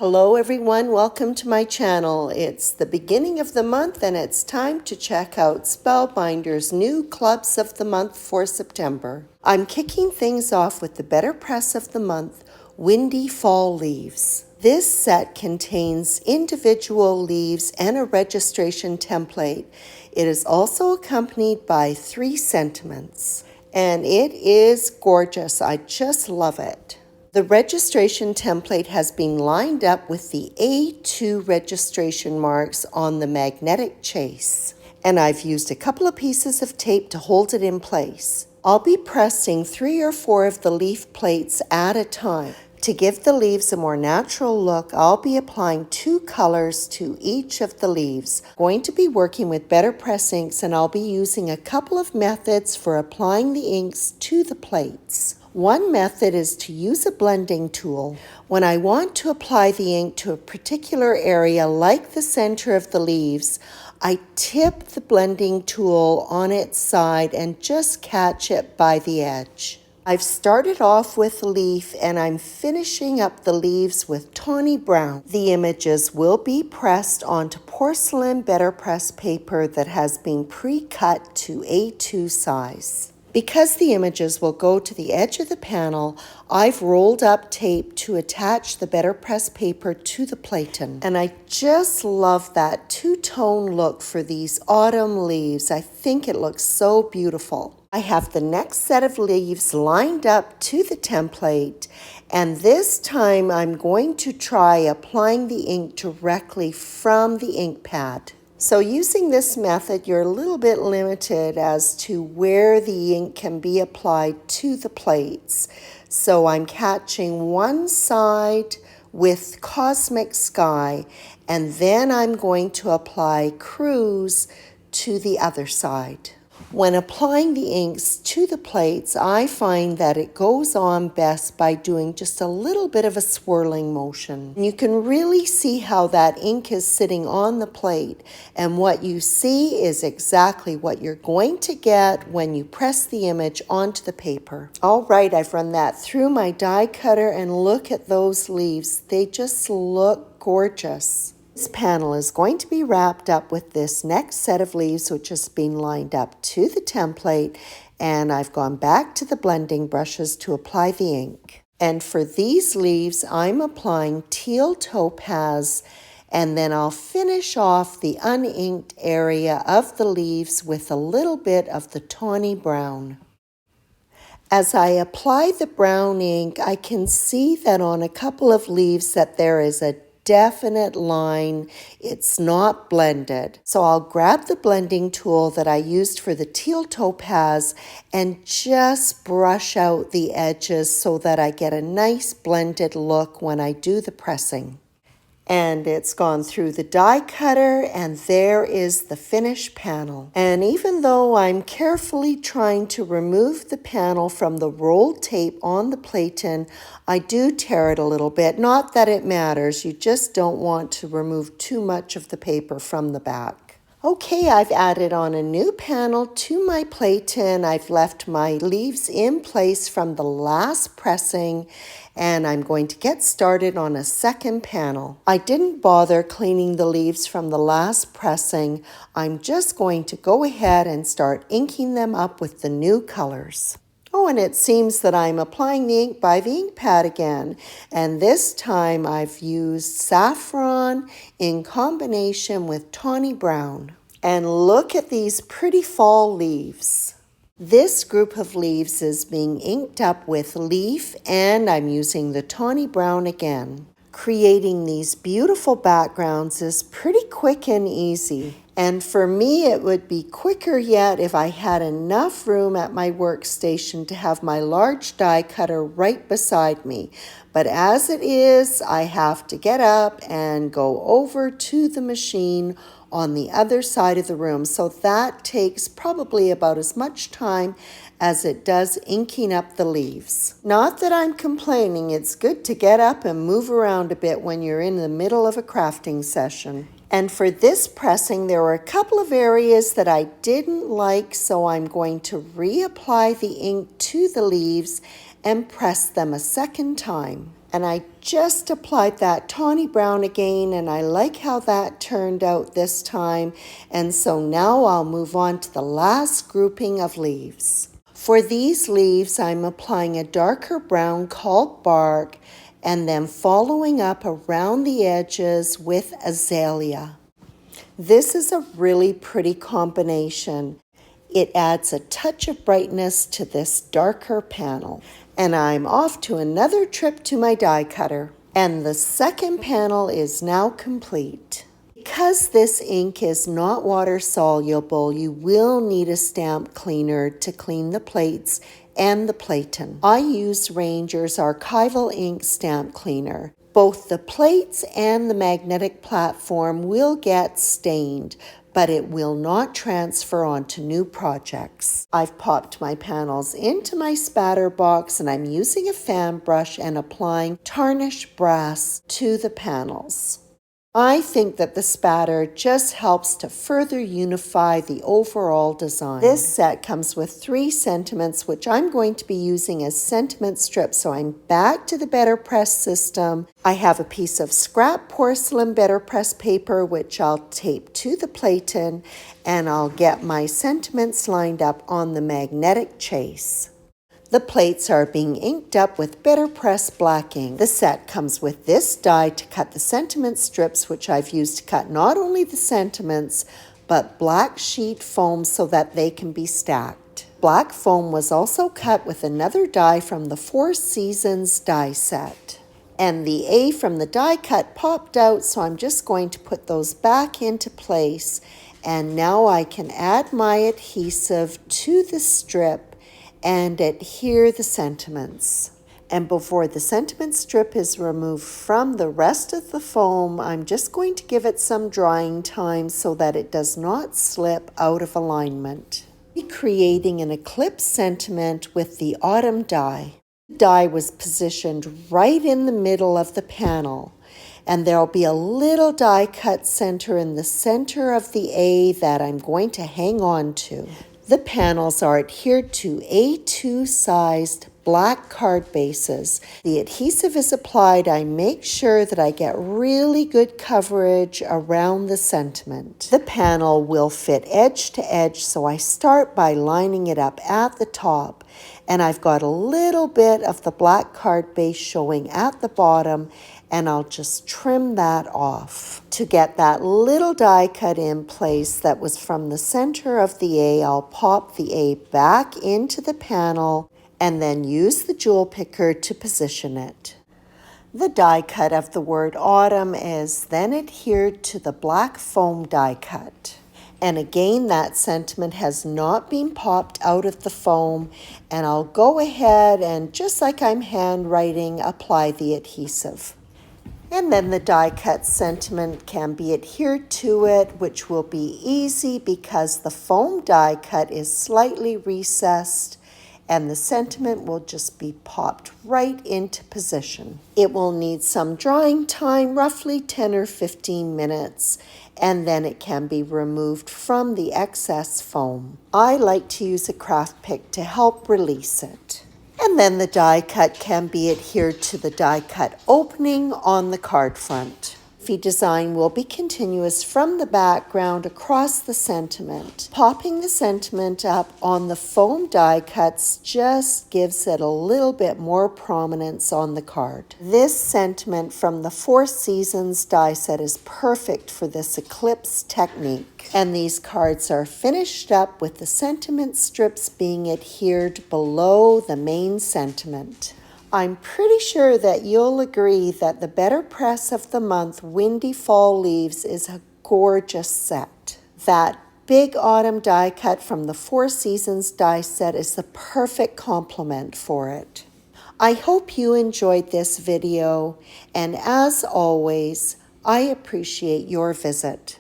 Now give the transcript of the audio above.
Hello everyone, welcome to my channel. It's the beginning of the month and it's time to check out Spellbinders' new clubs of the month for September. I'm kicking things off with the BetterPress of the month, Windy Fall Leaves. This set contains individual leaves and a registration template. It is also accompanied by 3 sentiments, and it is gorgeous. I just love it. The registration template has been lined up with the A2 registration marks on the magnetic chase, and I've used a couple of pieces of tape to hold it in place. I'll be pressing 3 or 4 of the leaf plates at a time. To give the leaves a more natural look, I'll be applying 2 colors to each of the leaves. I'm going to be working with BetterPress inks, and I'll be using a couple of methods for applying the inks to the plates. One method is to use a blending tool. When I want to apply the ink to a particular area, like the center of the leaves, I tip the blending tool on its side and just catch it by the edge. I've started off with leaf and I'm finishing up the leaves with tawny brown. The images will be pressed onto porcelain BetterPress paper that has been pre-cut to A2 size. Because the images will go to the edge of the panel, I've rolled up tape to attach the BetterPress paper to the platen. And I just love that two-tone look for these autumn leaves. I think it looks so beautiful. I have the next set of leaves lined up to the template, and this time I'm going to try applying the ink directly from the ink pad. So using this method, you're a little bit limited as to where the ink can be applied to the plates. So I'm catching one side with Cosmic Sky, and then I'm going to apply Cruise to the other side. When applying the inks to the plates, I find that it goes on best by doing just a little bit of a swirling motion. You can really see how that ink is sitting on the plate, and what you see is exactly what you're going to get when you press the image onto the paper. All right, I've run that through my die cutter, and look at those leaves. They just look gorgeous. This panel is going to be wrapped up with this next set of leaves, which has been lined up to the template, and I've gone back to the blending brushes to apply the ink. And for these leaves, I'm applying teal topaz, and then I'll finish off the uninked area of the leaves with a little bit of the tawny brown. As I apply the brown ink, I can see that on a couple of leaves that there is a definite line. It's not blended. So I'll grab the blending tool that I used for the teal topaz and just brush out the edges so that I get a nice blended look when I do the pressing. And it's gone through the die cutter, and there is the finished panel. And even though I'm carefully trying to remove the panel from the rolled tape on the platen, I do tear it a little bit. Not that it matters, you just don't want to remove too much of the paper from the back. Okay, I've added on a new panel to my platen. I've left my leaves in place from the last pressing, and I'm going to get started on a second panel. I didn't bother cleaning the leaves from the last pressing. I'm just going to go ahead and start inking them up with the new colors. Oh, and it seems that I'm applying the ink by the ink pad again, and this time I've used saffron in combination with tawny brown. And look at these pretty fall leaves. This group of leaves is being inked up with leaf, and I'm using the tawny brown again. Creating these beautiful backgrounds is pretty quick and easy. And for me, it would be quicker yet if I had enough room at my workstation to have my large die cutter right beside me. But as it is, I have to get up and go over to the machine on the other side of the room. So that takes probably about as much time as it does inking up the leaves. Not that I'm complaining, it's good to get up and move around a bit when you're in the middle of a crafting session. And for this pressing, there were a couple of areas that I didn't like, so I'm going to reapply the ink to the leaves and press them a second time. And I just applied that tawny brown again, and I like how that turned out this time. And so now I'll move on to the last grouping of leaves. For these leaves, I'm applying a darker brown called bark and then following up around the edges with azalea. This is a really pretty combination. It adds a touch of brightness to this darker panel. And I'm off to another trip to my die cutter. And the second panel is now complete. Because this ink is not water soluble, you will need a stamp cleaner to clean the plates and the platen. I use Ranger's Archival Ink Stamp Cleaner. Both the plates and the magnetic platform will get stained, but it will not transfer onto new projects. I've popped my panels into my spatter box, and I'm using a fan brush and applying tarnished brass to the panels. I think that the spatter just helps to further unify the overall design. This set comes with 3 sentiments, which I'm going to be using as sentiment strips, so I'm back to the BetterPress system. I have a piece of scrap porcelain BetterPress paper, which I'll tape to the platen, and I'll get my sentiments lined up on the magnetic chase. The plates are being inked up with BetterPress black ink. The set comes with this die to cut the sentiment strips, which I've used to cut not only the sentiments, but black sheet foam so that they can be stacked. Black foam was also cut with another die from the Four Seasons die set. And the A from the die cut popped out, so I'm just going to put those back into place. And now I can add my adhesive to the strip and adhere the sentiments. And before the sentiment strip is removed from the rest of the foam, I'm just going to give it some drying time so that it does not slip out of alignment. Creating an eclipse sentiment with the autumn die. The die was positioned right in the middle of the panel, and there'll be a little die cut center in the center of the A that I'm going to hang on to. The panels are adhered to A2 sized black card bases. The adhesive is applied. I make sure that I get really good coverage around the sentiment. The panel will fit edge to edge, so I start by lining it up at the top, and I've got a little bit of the black card base showing at the bottom, and I'll just trim that off. To get that little die cut in place that was from the center of the A, I'll pop the A back into the panel and then use the jewel picker to position it. The die cut of the word autumn is then adhered to the black foam die cut. And again, that sentiment has not been popped out of the foam, and I'll go ahead and, just like I'm handwriting, apply the adhesive. And then the die cut sentiment can be adhered to it, which will be easy because the foam die cut is slightly recessed, and the sentiment will just be popped right into position. It will need some drying time, roughly 10 or 15 minutes, and then it can be removed from the excess foam. I like to use a craft pick to help release it. And then the die cut can be adhered to the die cut opening on the card front. The design will be continuous from the background across the sentiment. Popping the sentiment up on the foam die cuts just gives it a little bit more prominence on the card. This sentiment from the Four Seasons die set is perfect for this eclipse technique. And these cards are finished up with the sentiment strips being adhered below the main sentiment. I'm pretty sure that you'll agree that the BetterPress of the month, Windy Fall Leaves, is a gorgeous set. That big autumn die cut from the Four Seasons die set is the perfect complement for it. I hope you enjoyed this video, and as always, I appreciate your visit.